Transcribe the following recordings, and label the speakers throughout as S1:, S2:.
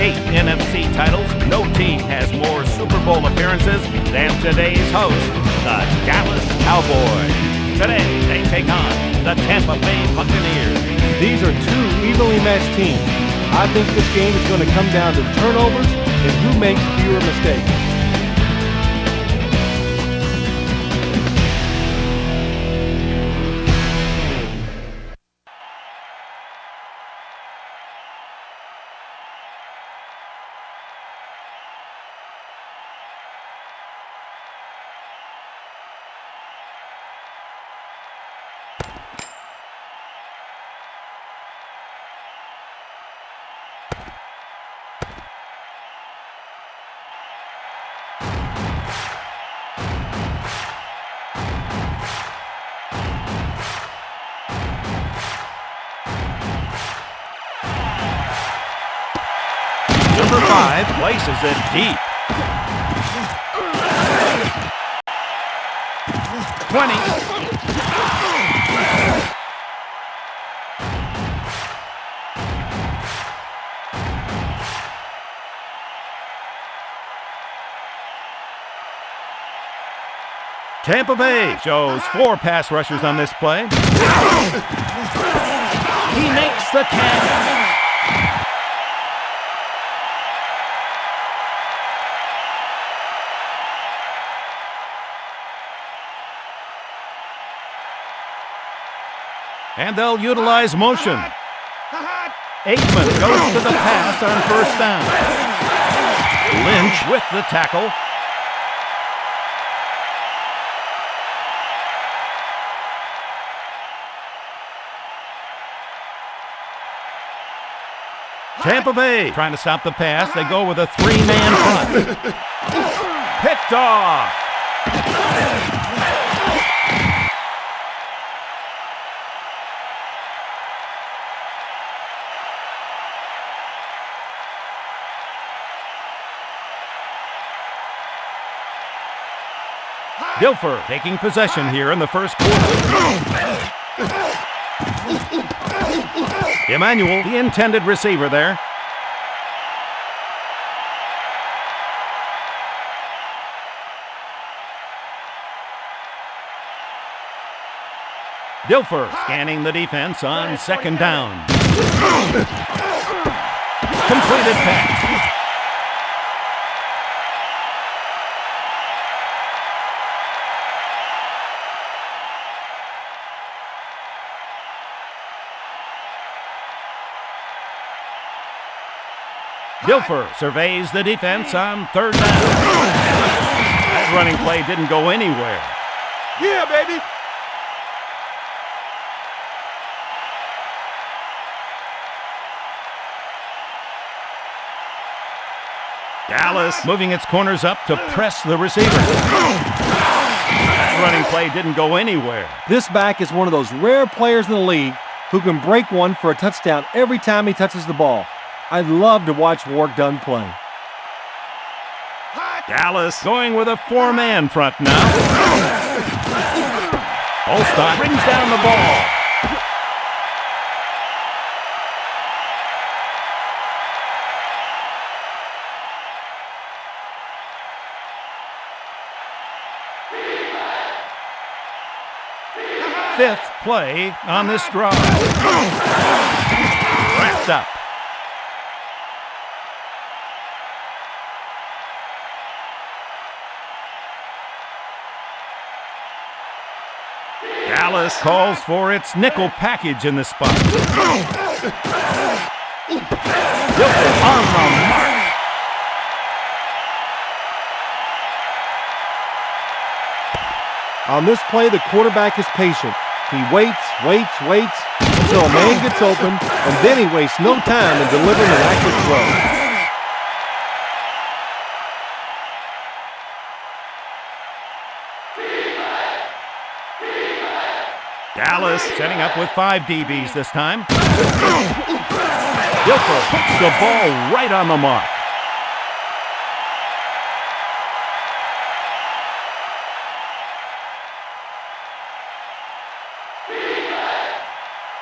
S1: 8 NFC titles, no team has more Super Bowl appearances than today's host, the Dallas Cowboys. Today, they take on the Tampa Bay Buccaneers.
S2: These are two evenly matched teams. I think this game is going to come down to turnovers and who makes fewer mistakes.
S1: Number 5 places it deep. 20. Tampa Bay shows 4 pass rushers on this play. He makes the catch. And they'll utilize motion. Aikman goes to the pass on first down. Lynch with the tackle. Tampa Bay trying to stop the pass. They go with a 3-man front. Picked off. Dilfer taking possession here in the first quarter. Emmanuel, the intended receiver there. Dilfer scanning the defense on second down. Completed pass. Dilfer surveys the defense on third down. That running play didn't go anywhere.
S2: Yeah, baby!
S1: Dallas moving its corners up to press the receiver. That running play didn't go anywhere.
S2: This back is one of those rare players in the league who can break one for a touchdown every time he touches the ball. I'd love to watch Ward Dunn play.
S1: Dallas going with a 4-man front now. Olstad brings down the ball. Fifth play on this drive. Wrapped up. Dallas calls for its nickel package in the spot. On the mark.
S2: On this play, the quarterback is patient. He waits until a man gets open, and then he wastes no time in delivering an accurate throw.
S1: Dallas setting up with 5 DBs this time. Dilfer puts the ball right on the mark.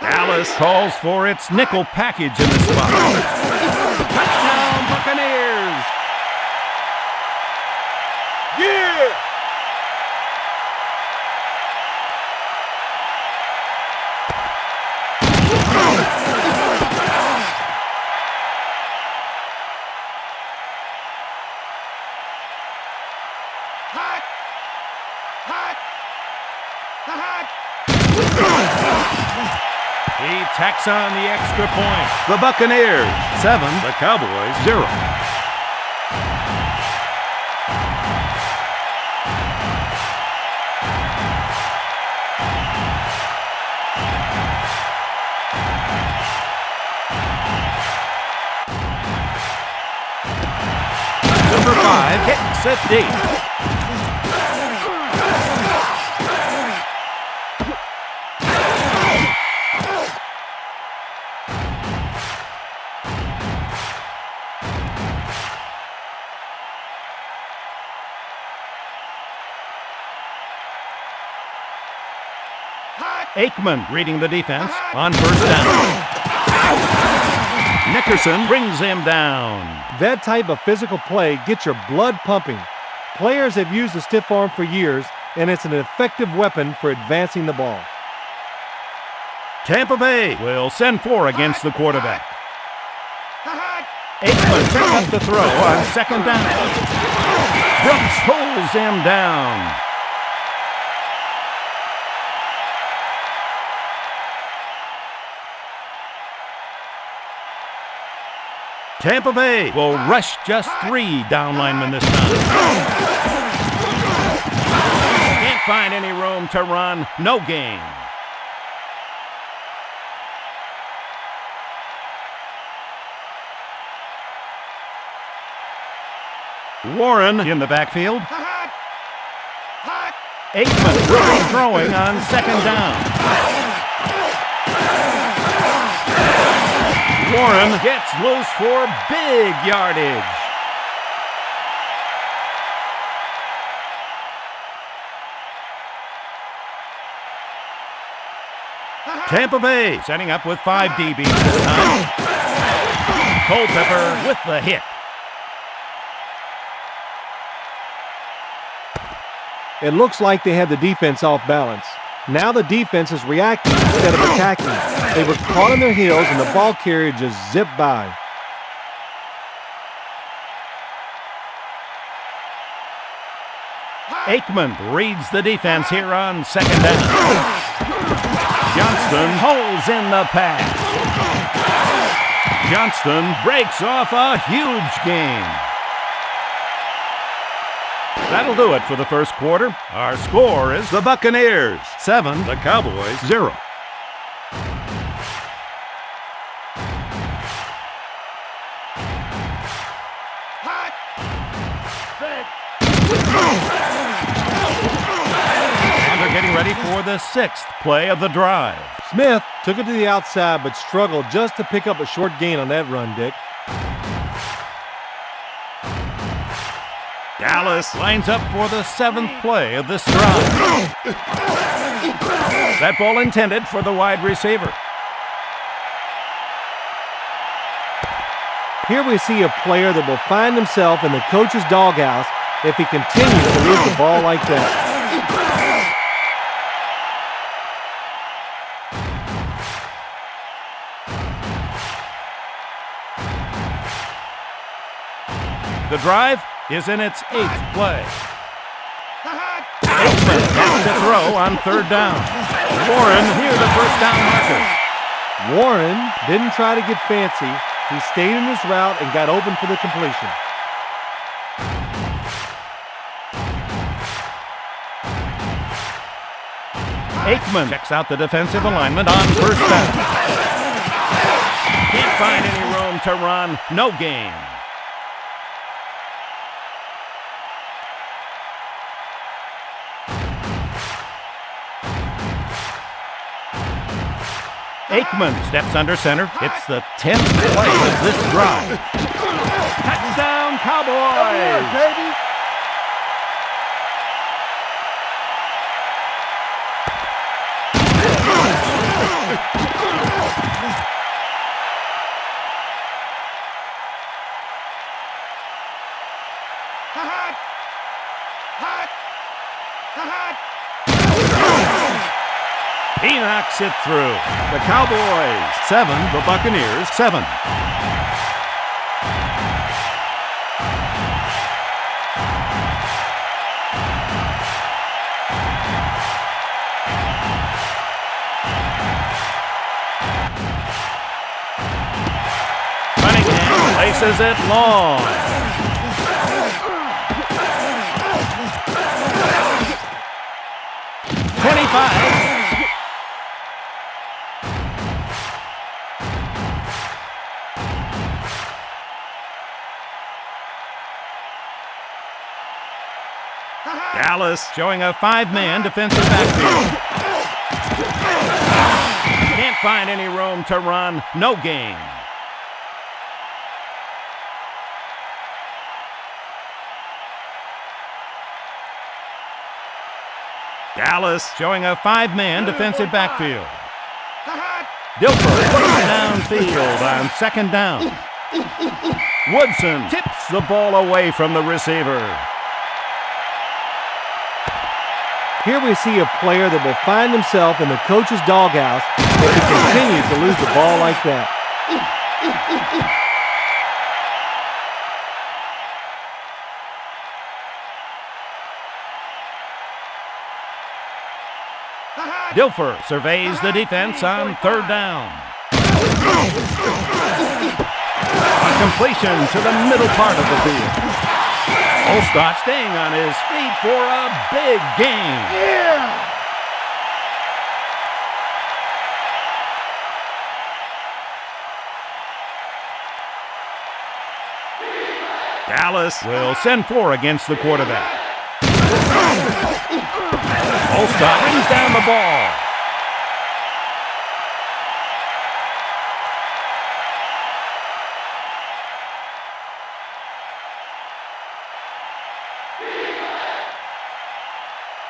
S1: Dallas calls for its nickel package in the spot. Touchdown, Buccaneers.
S2: Yeah!
S1: He tacks on the extra point. The Buccaneers 7, the Cowboys 0. Number 5 kicks it deep. Aikman reading the defense on first down. Nickerson brings him down.
S2: That type of physical play gets your blood pumping. Players have used the stiff arm for years, and it's an effective weapon for advancing the ball.
S1: Tampa Bay will send 4 against the quarterback. Aikman sets up the throw on second down. Brooks holds him down. Tampa Bay will rush just 3 down linemen this time. Can't find any room to run. No gain. Warren in the backfield. Aikman will be throwing on second down. Warren gets loose for big yardage. Tampa Bay setting up with 5 DBs this time. Culpepper with the hit.
S2: It looks like they had the defense off balance. Now the defense is reacting instead of attacking. They were caught on their heels and the ball carrier just zipped by.
S1: Aikman reads the defense here on second down. Johnston holds in the pass. Johnston breaks off a huge gain. That'll do it for the first quarter. Our score is the Buccaneers 7, the Cowboys 0. And they're getting ready for the 6th play of the drive.
S2: Smith took it to the outside but struggled just to pick up a short gain on that run, Dick.
S1: Dallas lines up for the 7th play of this drive. That ball intended for the wide receiver.
S2: Here we see a player that will find himself in the coach's doghouse if he continues to lose the ball like that.
S1: The drive is in its 8th play. Aikman has to throw on third down. Warren near the first down marker.
S2: Warren didn't try to get fancy. He stayed in his route and got open for the completion.
S1: Aikman checks out the defensive alignment on first down. Can't find any room to run. No gain. Aikman steps under center. It's the 10th play of this drive. Touchdown, Cowboys!
S2: Baby!
S1: He knocks it through. The Cowboys 7, the Buccaneers 7. Places it long. Dallas showing a 5-man defensive backfield. Can't find any room to run. No gain. Dallas showing a 5-man defensive backfield. Dilfer downfield on 2nd down. Woodson tips the ball away from the receiver.
S2: Here we see a player that will find himself in the coach's doghouse if he continues to lose the ball like that.
S1: Dilfer surveys the defense on 3rd down. A completion to the middle part of the field. Olstad staying on his feet for a big gain. Dallas will send 4 against the quarterback. Olstad brings down the ball.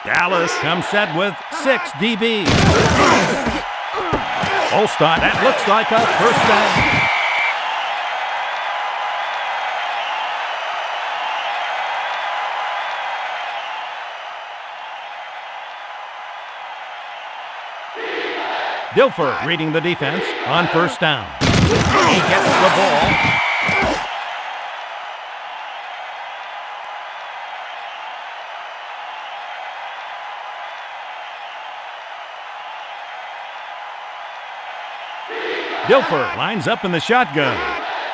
S1: Dallas comes set with 6 DBs. Olstad, that looks like a 1st down. Dilfer reading the defense on 1st down. He gets the ball. Dilfer lines up in the shotgun.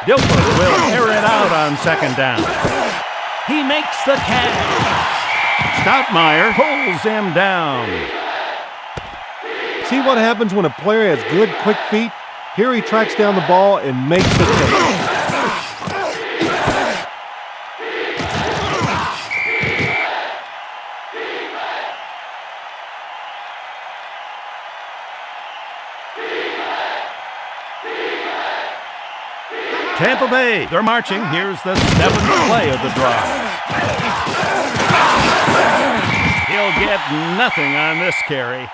S1: Dilfer will air it out on 2nd down. He makes the catch. Stoutmeyer pulls him down.
S2: See what happens when a player has good, quick feet? Here he tracks down the ball and makes the catch.
S1: Tampa Bay, they're marching. Here's the 7th play of the drive. He'll get nothing on this carry.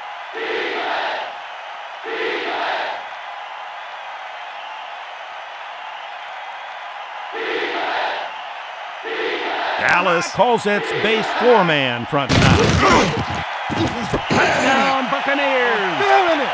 S1: Dallas calls its base 4-man front now. Touchdown, Buccaneers!
S2: Feeling it!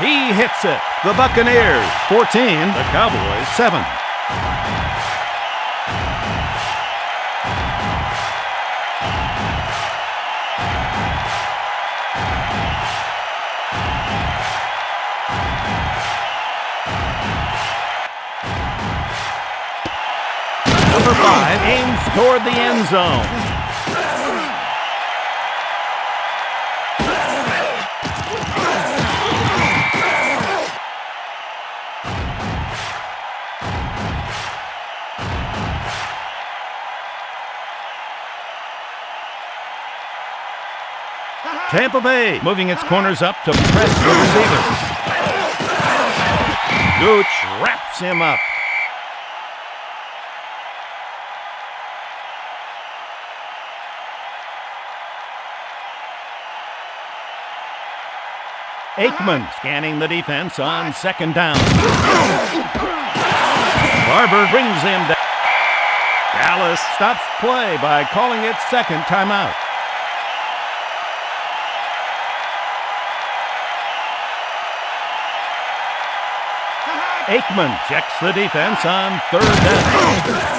S1: He hits it. The Buccaneers 14, the Cowboys 7. Number 5 aims toward the end zone. Tampa Bay moving its corners up to press the receiver. Gooch wraps him up. Aikman scanning the defense on second down. Barber brings him down. Dallas stops play by calling it second timeout. Aikman checks the defense on third down.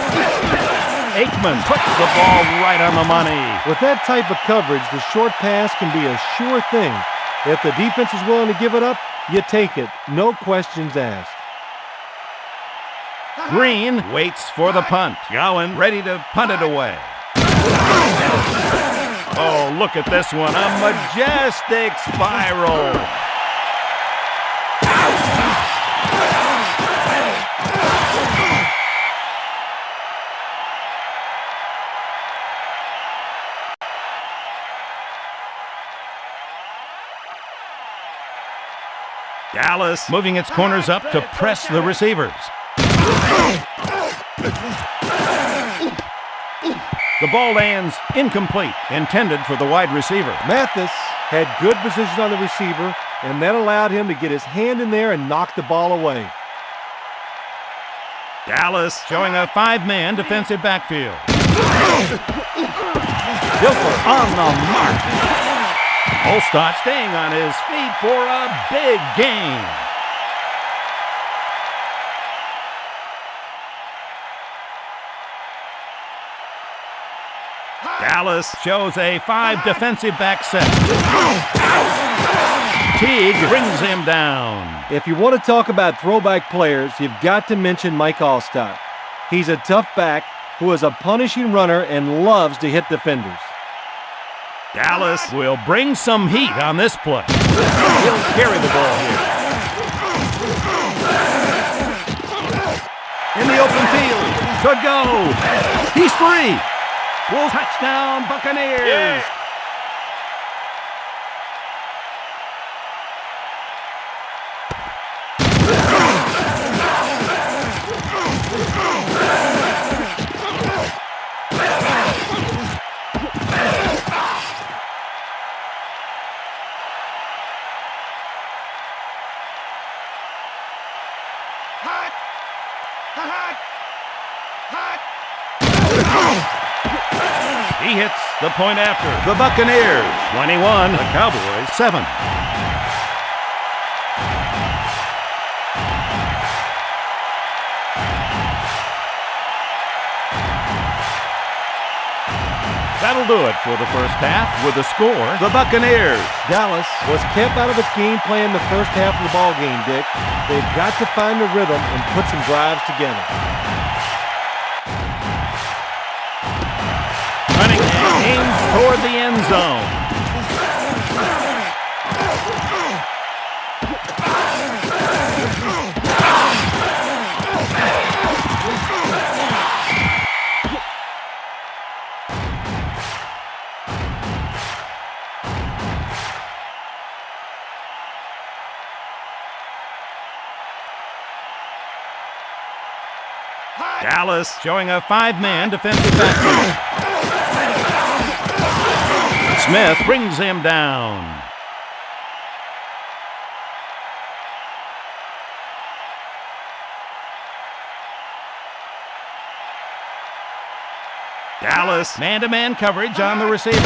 S1: Aikman puts the ball right on the money.
S2: With that type of coverage, the short pass can be a sure thing. If the defense is willing to give it up, you take it. No questions asked.
S1: Green waits for the punt. Gowan ready to punt it away. Oh, look at this one. A majestic spiral. Dallas moving its corners up to press the receivers. The ball lands incomplete, intended for the wide receiver.
S2: Mathis had good position on the receiver, and that allowed him to get his hand in there and knock the ball away.
S1: Dallas showing a five-man defensive backfield.
S2: Dilfer
S1: On the mark. Olstott staying on his feet for a big gain. Dallas shows a five defensive back set. Teague brings him down.
S2: If you want to talk about throwback players, you've got to mention Mike Olstott. He's a tough back who is a punishing runner and loves to hit defenders.
S1: Dallas will bring some heat on this play. He'll carry the ball here. In the open field. Could go. He's free. Touchdown, Buccaneers. Yeah. He hits the point after. The Buccaneers 21, the Cowboys 7. That'll do it for the first half with the score. The Buccaneers.
S2: Dallas was kept out of its game plan the first half of the ball game, Dick. They've got to find the rhythm and put some drives together.
S1: Aims toward the end zone. Dallas showing a five-man defensive backfield. Smith brings him down. Dallas man-to-man coverage on the receiver.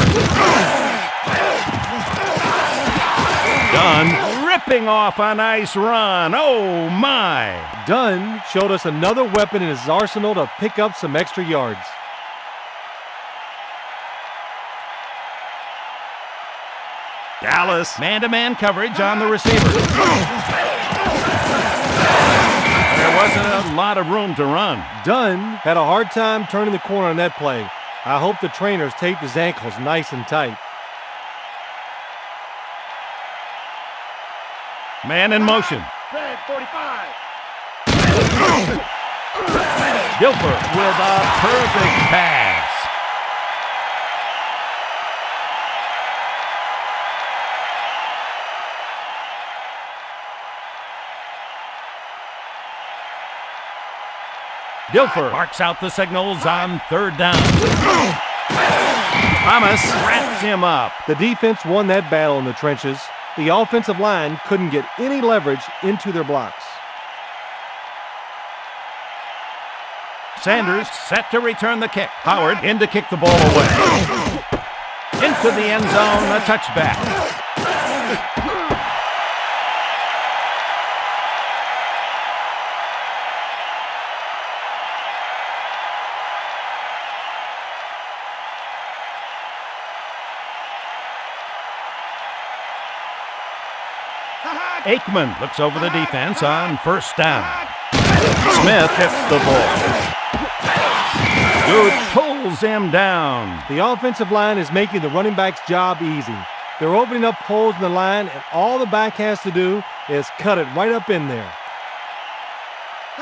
S1: Dunn ripping off a nice run. Oh, my.
S2: Dunn showed us another weapon in his arsenal to pick up some extra yards.
S1: Dallas man-to-man coverage on the receiver. There wasn't a lot of room to run.
S2: Dunn had a hard time turning the corner on that play. I hope the trainers taped his ankles nice and tight.
S1: Man in motion.
S3: Red 45.
S1: Dilfer with a perfect pass. Dilfer marks out the signals on third down. Thomas wraps him up.
S2: The defense won that battle in the trenches. The offensive line couldn't get any leverage into their blocks.
S1: Sanders set to return the kick. Howard in to kick the ball away. Into the end zone, a touchback. Aikman looks over the defense on first down. Smith gets the ball. Good pulls him down.
S2: The offensive line is making the running back's job easy. They're opening up holes in the line, and all the back has to do is cut it right up in there.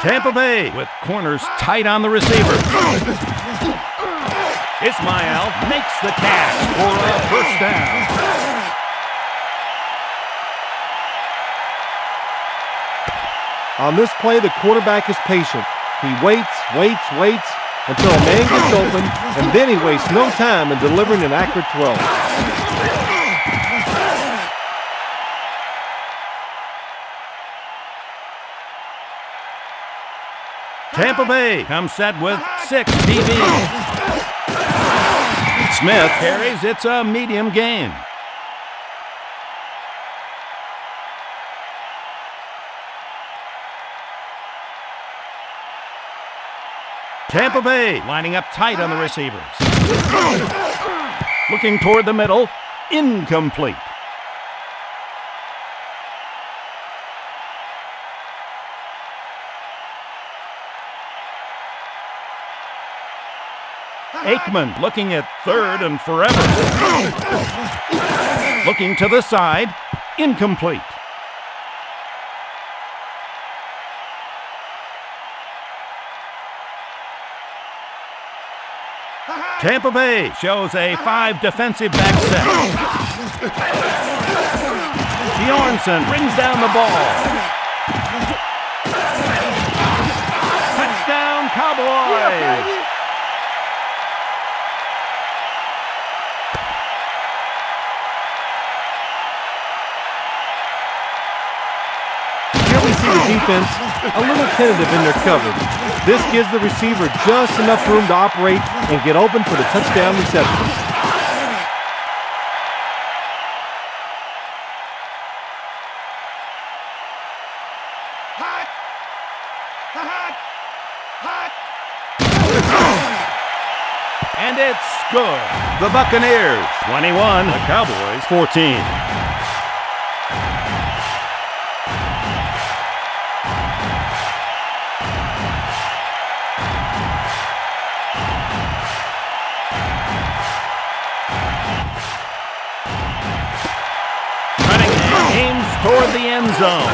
S1: Tampa Bay with corners tight on the receiver. Ismail makes the catch for a first down.
S2: On this play, the quarterback is patient. He waits until a man gets open, and then he wastes no time in delivering an accurate throw.
S1: Tampa Bay comes set with 6 DBs. Smith carries. It's a medium gain. Tampa Bay lining up tight on the receivers. Looking toward the middle. Incomplete. Aikman looking at third and forever. Looking to the side. Incomplete. Tampa Bay shows a 5 defensive back set. Bjornsson brings down the ball. Touchdown, Cowboys!
S2: Here we see the defense a little tentative in their coverage. This gives the receiver just enough room to operate and get open for the touchdown reception.
S1: And it's good. The Buccaneers 21, the Cowboys 14. Toward the end zone.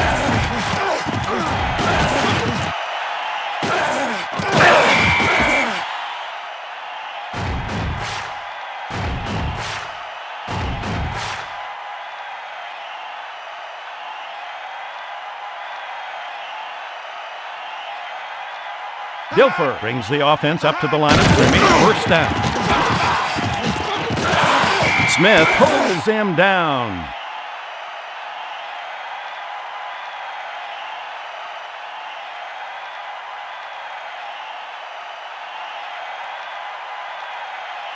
S1: Dilfer brings the offense up to the line of scrimmage. First down. Smith pulls him down.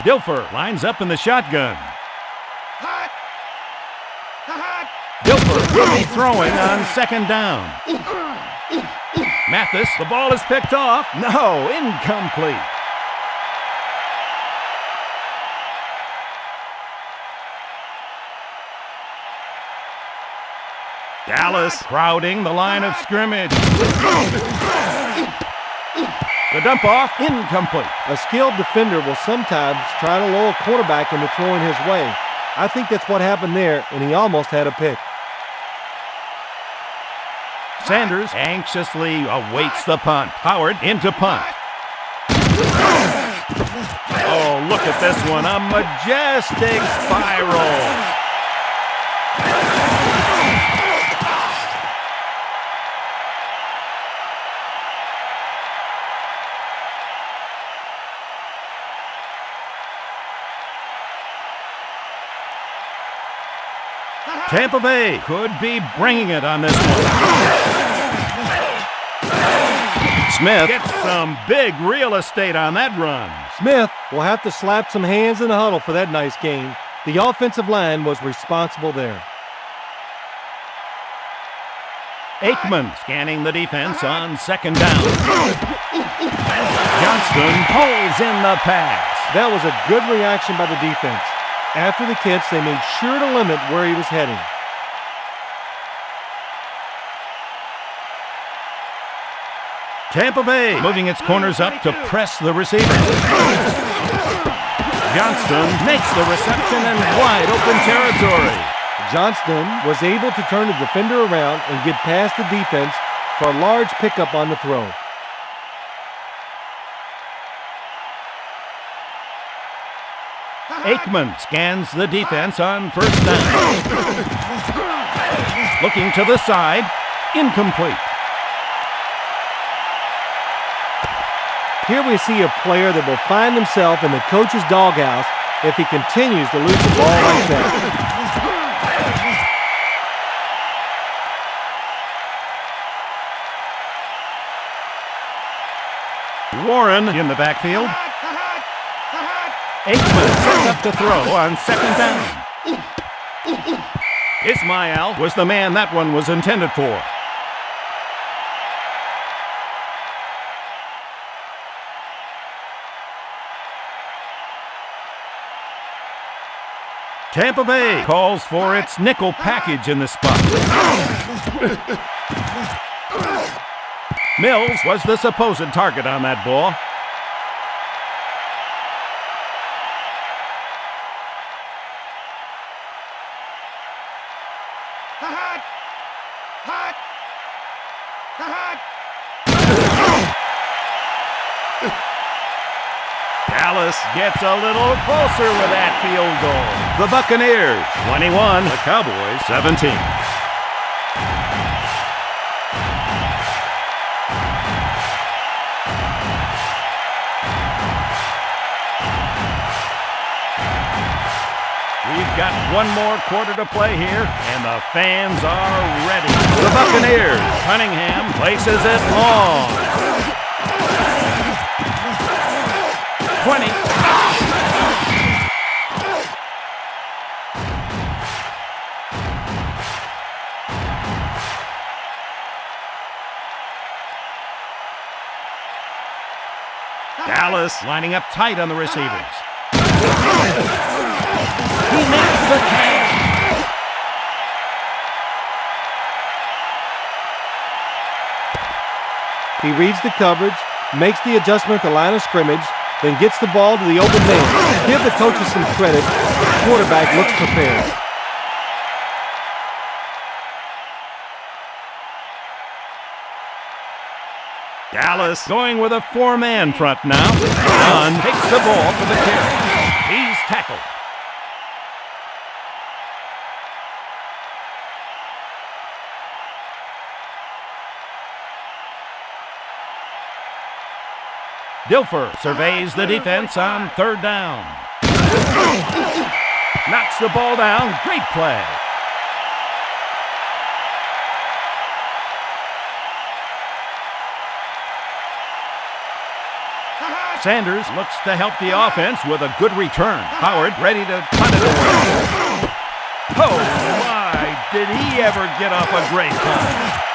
S1: Dilfer lines up in the shotgun. Dilfer will be throwing on second down. Mathis, the ball is picked off. No, incomplete. Dallas crowding the line of scrimmage. The dump off, incomplete.
S2: A skilled defender will sometimes try to lull a quarterback into throwing his way. I think that's what happened there, and he almost had a pick.
S1: Sanders anxiously awaits the punt. Howard into punt. Oh, look at this one. A majestic spiral. Tampa Bay could be bringing it on this one. Smith gets some big real estate on that run.
S2: Smith will have to slap some hands in the huddle for that nice gain. The offensive line was responsible there.
S1: Aikman scanning the defense on second down. Johnston pulls in the pass.
S2: That was a good reaction by the defense. After the catch, they made sure to limit where he was heading.
S1: Tampa Bay moving its corners up to press the receiver. Johnston makes the reception in wide open territory.
S2: Johnston was able to turn the defender around and get past the defense for a large pickup on the throw.
S1: Aikman scans the defense on first down. Looking to the side, incomplete.
S2: Here we see a player that will find himself in the coach's doghouse if he continues to lose the ball like that.
S1: Warren in the backfield. Aikman sets up to throw on second down. Ismail was the man that one was intended for. Tampa Bay calls for its nickel package in the spot. Mills was the supposed target on that ball. Dallas gets a little closer with that field goal. The Buccaneers 21, the Cowboys 17. We've got one more quarter to play here, and the fans are ready. The Buccaneers, Cunningham places it long. 20. Dallas lining up tight on the receivers. He makes the catch.
S2: He reads the coverage, makes the adjustment at the line of scrimmage, then gets the ball to the open man. Give the coaches some credit. The quarterback looks prepared.
S1: Dallas going with a four-man front now. Dunn takes the ball for the carry. He's tackled. Dilfer surveys the defense on third down. Knocks the ball down. Great play. Sanders looks to help the offense with a good return. Howard ready to punt it away. Oh my, did he ever get off a great punt.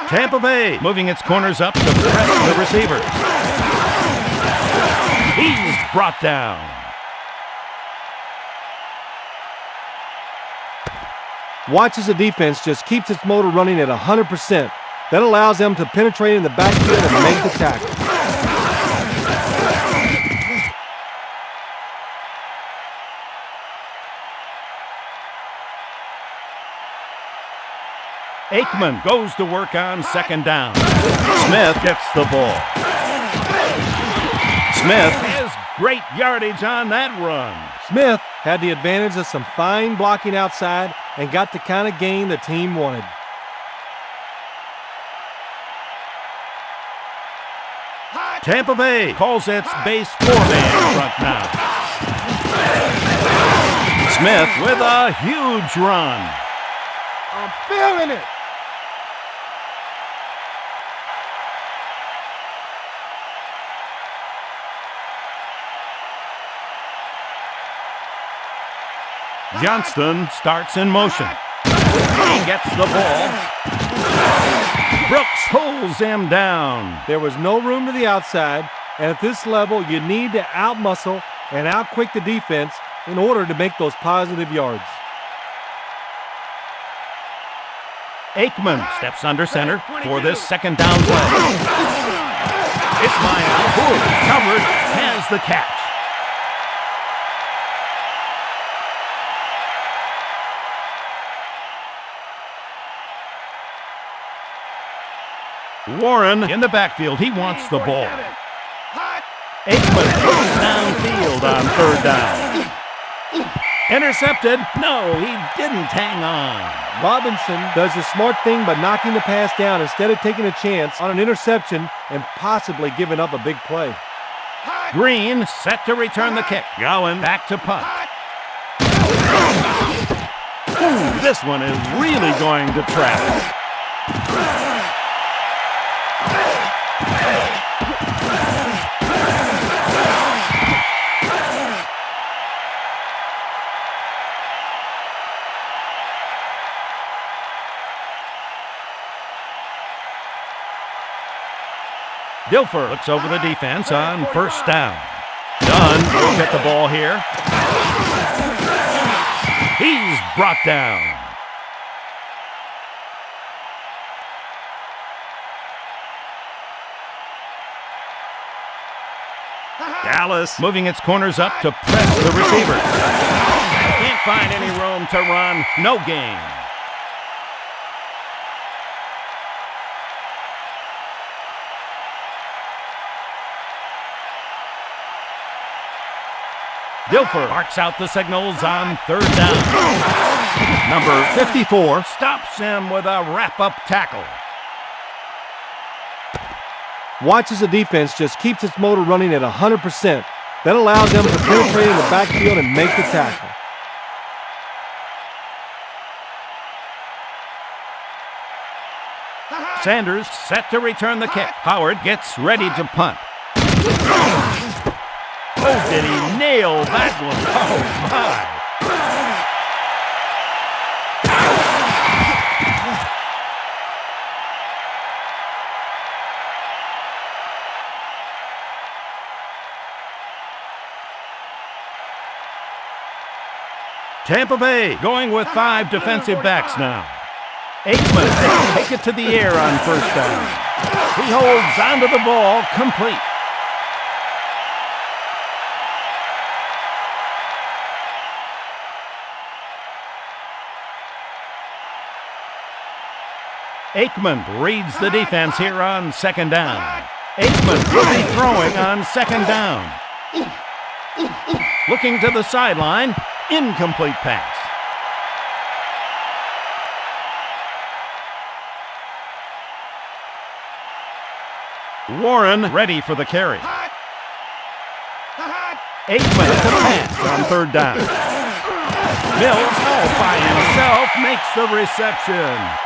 S1: Tampa Bay moving its corners up to press the receivers. He's brought down.
S2: Watch as the defense just keeps its motor running at 100%. That allows them to penetrate in the backfield and make the tackle.
S1: Aikman goes to work on second down. Smith gets the ball. Smith has great yardage on that run.
S2: Smith had the advantage of some fine blocking outside and got the kind of gain the team wanted.
S1: Tampa Bay calls its base 4-man front now. Smith with a huge run.
S2: I'm feeling it.
S1: Johnston starts in motion. He gets the ball. Brooks pulls him down.
S2: There was no room to the outside, and at this level, you need to outmuscle and outquick the defense in order to make those positive yards.
S1: Aikman steps under center for this second down play. Ismail, poorly covered, has the catch. Warren in the backfield. He wants the ball. Aikman goes downfield on third down. Intercepted. No, he didn't hang on.
S2: Robinson does the smart thing by knocking the pass down instead of taking a chance on an interception and possibly giving up a big play.
S1: Green set to return the kick. Going back to punt. Ooh, this one is really going to traffic. Dilfer looks over the defense on first down. Dunn will get the ball here. He's brought down. Dallas moving its corners up to press the receiver. Can't find any room to run. No gain. Dilfer barks out the signals on third down. Number 54 stops him with a wrap-up tackle.
S2: Watch as the defense just keeps its motor running at 100%. That allows them to penetrate in the backfield and make the tackle.
S1: Sanders set to return the kick. Howard gets ready to punt. Oh, did he nail that one? Oh, my. Tampa Bay going with 5 defensive backs now. Aikman take it to the air on first down. He holds onto the ball complete. Aikman reads the defense here on second down. Aikman will be throwing on second down. Looking to the sideline, incomplete pass. Warren ready for the carry. Aikman to pass on third down. Mills all by himself makes the reception.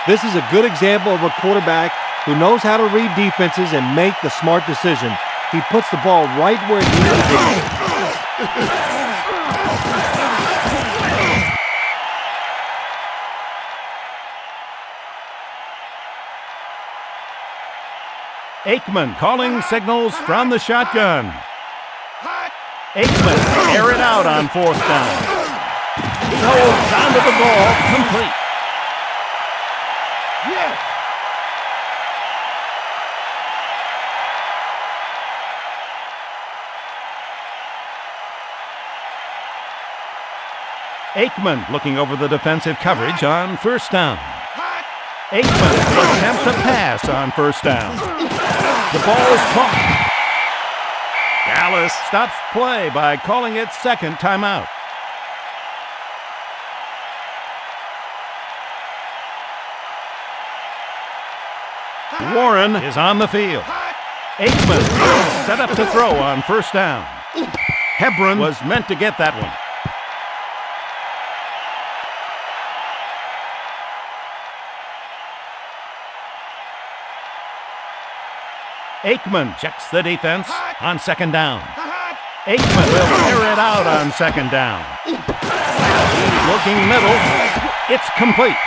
S2: This is a good example of a quarterback who knows how to read defenses and make the smart decision. He puts the ball right where it needs to
S1: be. Aikman calling signals from the shotgun. Aikman air it out on fourth down. He holds onto the ball complete. Aikman looking over the defensive coverage on first down. Aikman will attempt to pass on first down. The ball is caught. Dallas stops play by calling its second timeout. Warren is on the field. Aikman will set up to throw on first down. Hebron was meant to get that one. Aikman checks the defense on second down. Aikman will air it out on second down. He's looking middle. It's complete.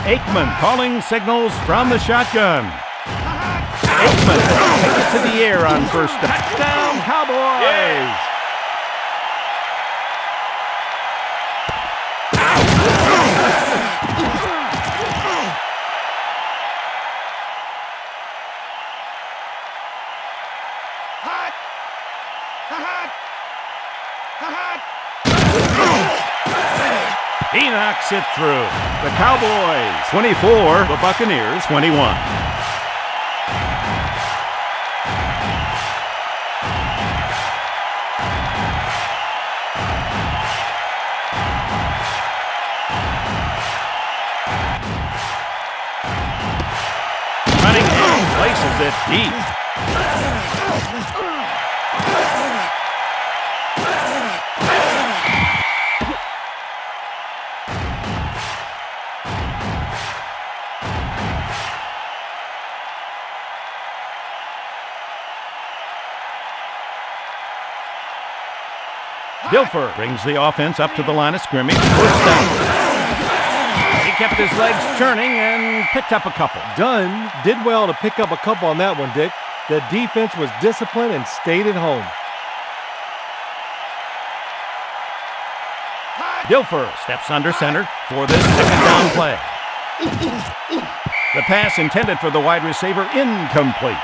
S1: Aikman calling signals from the shotgun. Aikman takes it to the air on first down. Touchdown, Cowboys! Yeah. He knocks it through. The Cowboys 24, the Buccaneers 21. Cunningham places it deep. Dilfer brings the offense up to the line of scrimmage. First down. He kept his legs churning and picked up a couple.
S2: Dunn did well to pick up a couple on that one, Dick. The defense was disciplined and stayed at home.
S1: Dilfer steps under center for this second down play. The pass intended for the wide receiver incomplete.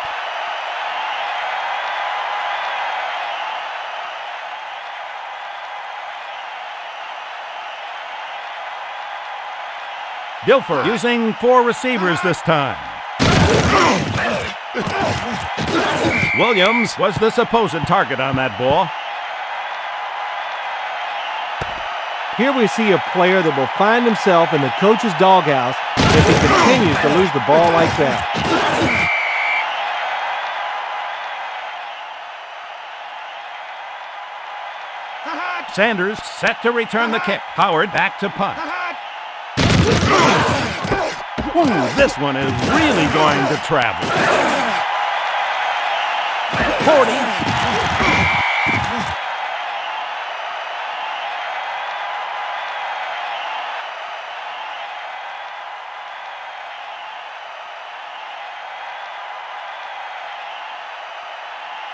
S1: Dilfer using 4 receivers this time. Williams was the supposed target on that ball.
S2: Here we see a player that will find himself in the coach's doghouse if he continues to lose the ball like that.
S1: Sanders set to return the kick. Howard back to punt. Ooh, this one is really going to travel. 40.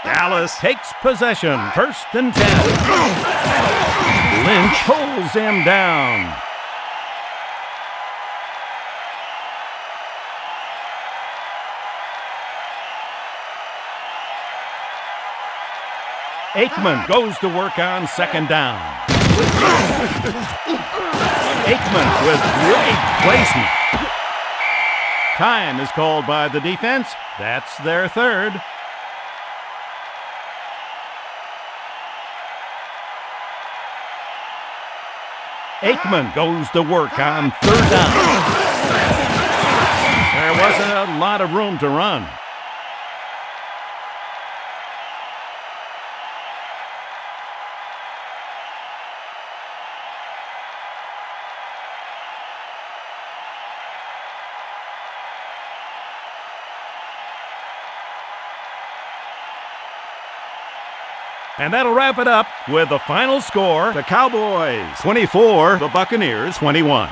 S1: Dallas takes possession. First and 10. Lynch pulls him down. Aikman goes to work on second down. Aikman with great placement. Time is called by the defense. That's their third. Aikman goes to work on third down. There wasn't a lot of room to run. And that'll wrap it up with the final score. The Cowboys 24, the Buccaneers 21.